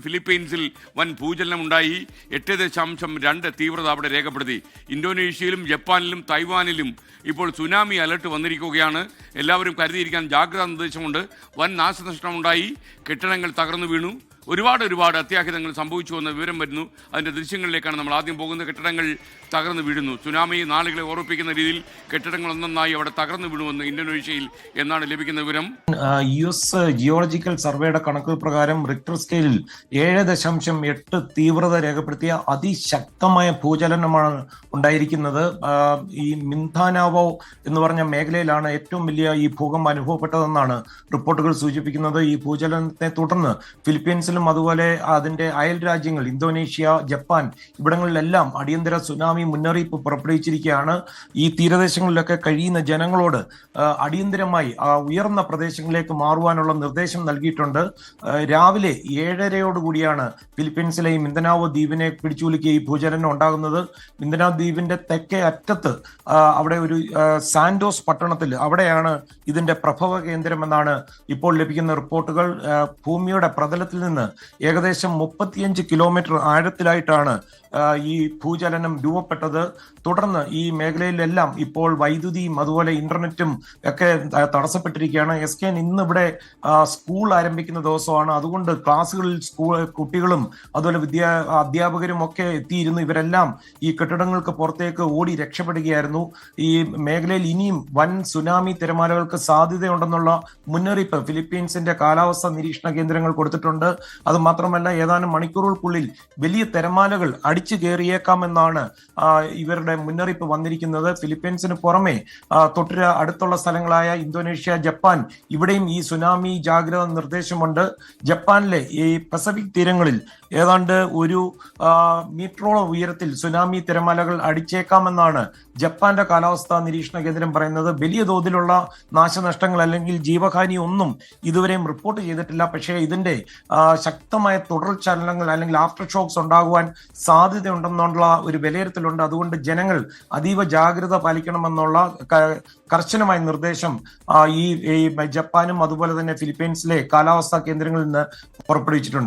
ഫിലിപ്പീൻസിൽ വൻ ഭൂചലനം ഉണ്ടായി. 8.2 തീവ്രത അവിടെ രേഖപ്പെടുത്തി. ഇന്തോനേഷ്യയിലും ജപ്പാനിലും തൈവാനിലും ഇപ്പോൾ സുനാമി അലർട്ട് വന്നിരിക്കുകയാണ്. എല്ലാവരും കരുതിയിരിക്കാൻ ജാഗ്രതാ നിർദ്ദേശമുണ്ട്. വൻ നാശനഷ്ടമുണ്ടായി, കെട്ടിടങ്ങൾ തകർന്നു വീണു, ഒരുപാട് അത്യാഹിതങ്ങൾ സംഭവിച്ചുവെന്ന വിവരം വരുന്നു. അതിൻ്റെ ദൃശ്യങ്ങളിലേക്കാണ് നമ്മൾ ആദ്യം പോകുന്നത്. കെട്ടിടങ്ങൾ തകർന്നു വീഴുന്നു. സുനാമി നാളുകളെ ഓർമ്മിപ്പിക്കുന്ന രീതിയിൽ കെട്ടിടങ്ങൾ ഒന്നൊന്നായി അവിടെ തകർന്നു വീണുവെന്ന് ഇന്തോനേഷ്യയിൽ എന്നാണ് ലഭിക്കുന്ന വിവരം. US ജിയോളജിക്കൽ സർവേയുടെ കണക്കുകൾ പ്രകാരം റിക്ടർ സ്കെയിലിൽ 7.8 തീവ്രത രേഖപ്പെടുത്തിയ അതിശക്തമായ ഭൂചലനമാണ് ഉണ്ടായിരിക്കുന്നത്. ഈ മിന്താനാവോ എന്ന് പറഞ്ഞ മേഖലയിലാണ് ഏറ്റവും വലിയ ഈ ഭൂകമ്പം അനുഭവപ്പെട്ടതെന്നാണ് റിപ്പോർട്ടുകൾ സൂചിപ്പിക്കുന്നത്. ഈ ഭൂചലനത്തെ തുടർന്ന് ഫിലിപ്പീൻസിലും അതുപോലെ അതിന്റെ അയൽ രാജ്യങ്ങൾ ഇന്തോനേഷ്യ, ജപ്പാൻ ഇവിടങ്ങളിലെല്ലാം അടിയന്തര സുനാമി മുന്നറിയിപ്പ് പുറപ്പെടുവിച്ചിരിക്കുകയാണ്. ഈ തീരദേശങ്ങളിലൊക്കെ കഴിയുന്ന ജനങ്ങളോട് അടിയന്തരമായി ഉയർന്ന പ്രദേശങ്ങളിലേക്ക് മാറുവാനുള്ള നിർദ്ദേശം നൽകിയിട്ടുണ്ട്. രാവിലെ 7:30 ഫിലിപ്പീൻസിലെ ഈ മിന്ദനാവോ ദ്വീപിനെ പിടിച്ചുകുലുക്കിയ ഈ ഭൂചലനം ഉണ്ടാകുന്നത്. മിന്ദനാവോ ദ്വീപിന്റെ തെക്കേ അറ്റത്ത് അവിടെ ഒരു സാന്റോസ് പട്ടണത്തിൽ അവിടെയാണ് ഇതിന്റെ പ്രഭവ കേന്ദ്രമെന്നാണ് ഇപ്പോൾ ലഭിക്കുന്ന റിപ്പോർട്ടുകൾ. ഭൂമിയുടെ പ്രതലത്തിൽ നിന്ന് ഏകദേശം 35 കിലോമീറ്റർ ആഴത്തിലായിട്ടാണ് ഈ ഭൂചലനം രൂപപ്പെട്ടത്. തുടർന്ന് ഈ മേഖലയിലെല്ലാം ഇപ്പോൾ വൈദ്യുതിയും അതുപോലെ ഇന്റർനെറ്റും ഒക്കെ തടസ്സപ്പെട്ടിരിക്കുകയാണ്. SKN ഇന്ന് ഇവിടെ സ്കൂൾ ആരംഭിക്കുന്ന ദിവസമാണ്. അതുകൊണ്ട് ക്ലാസ്സുകളിൽ കുട്ടികളും അതുപോലെ അധ്യാപകരും ഒക്കെ എത്തിയിരുന്നു. ഇവരെല്ലാം ഈ കെട്ടിടങ്ങൾക്ക് പുറത്തേക്ക് ഓടി രക്ഷപ്പെടുകയായിരുന്നു. ഈ മേഖലയിൽ ഇനിയും വൻ സുനാമി തിരമാലകൾക്ക് സാധ്യതയുണ്ടെന്നുള്ള മുന്നറിയിപ്പ് ഫിലിപ്പീൻസിന്റെ കാലാവസ്ഥാ നിരീക്ഷണ കേന്ദ്രങ്ങൾ കൊടുത്തിട്ടുണ്ട്. അത് മാത്രമല്ല, ഏതാനും മണിക്കൂറുകൾക്കുള്ളിൽ വലിയ തിരമാലകൾ അടിച്ചു കയറിയേക്കാമെന്നാണ് ഇവരുടെ മുന്നറിയിപ്പ് വന്നിരിക്കുന്നത്. ഫിലിപ്പീൻസിന് പുറമെ അടുത്തുള്ള സ്ഥലങ്ങളായ ഇന്തോനേഷ്യ, ജപ്പാൻ ഇവിടെയും ഈ സുനാമി ജാഗ്രതാ നിർദ്ദേശമുണ്ട്. ജപ്പാനിലെ ഈ പസഫിക് തീരങ്ങളിൽ ഏതാണ്ട് 1 മീറ്ററോളം ഉയരത്തിൽ സുനാമി തിരമാലകൾ അടിച്ചേക്കാമെന്നാണ് ജപ്പാന്റെ കാലാവസ്ഥാ നിരീക്ഷണ കേന്ദ്രം പറയുന്നത്. വലിയ തോതിലുള്ള നാശനഷ്ടങ്ങൾ അല്ലെങ്കിൽ ജീവഹാനി ഒന്നും ഇതുവരെയും റിപ്പോർട്ട് ചെയ്തിട്ടില്ല. പക്ഷേ ഇതിന്റെ ശക്തമായ തുടർചലനങ്ങൾ അല്ലെങ്കിൽ ആഫ്റ്റർ ഷോക്സ് ഉണ്ടാകുവാൻ സാധ്യതയുണ്ടെന്നുള്ള ഒരു വിലയിരുത്തലുണ്ട്. അതുകൊണ്ട് ജനങ്ങൾ അതീവ ജാഗ്രത പാലിക്കണമെന്നുള്ള കർശനമായ നിർദ്ദേശം ഈ ജപ്പാനും അതുപോലെ തന്നെ ഫിലിപ്പീൻസിലെ കാലാവസ്ഥാ കേന്ദ്രങ്ങളിൽ നിന്ന് പുറപ്പെടുവിച്ചിട്ടുണ്ട്.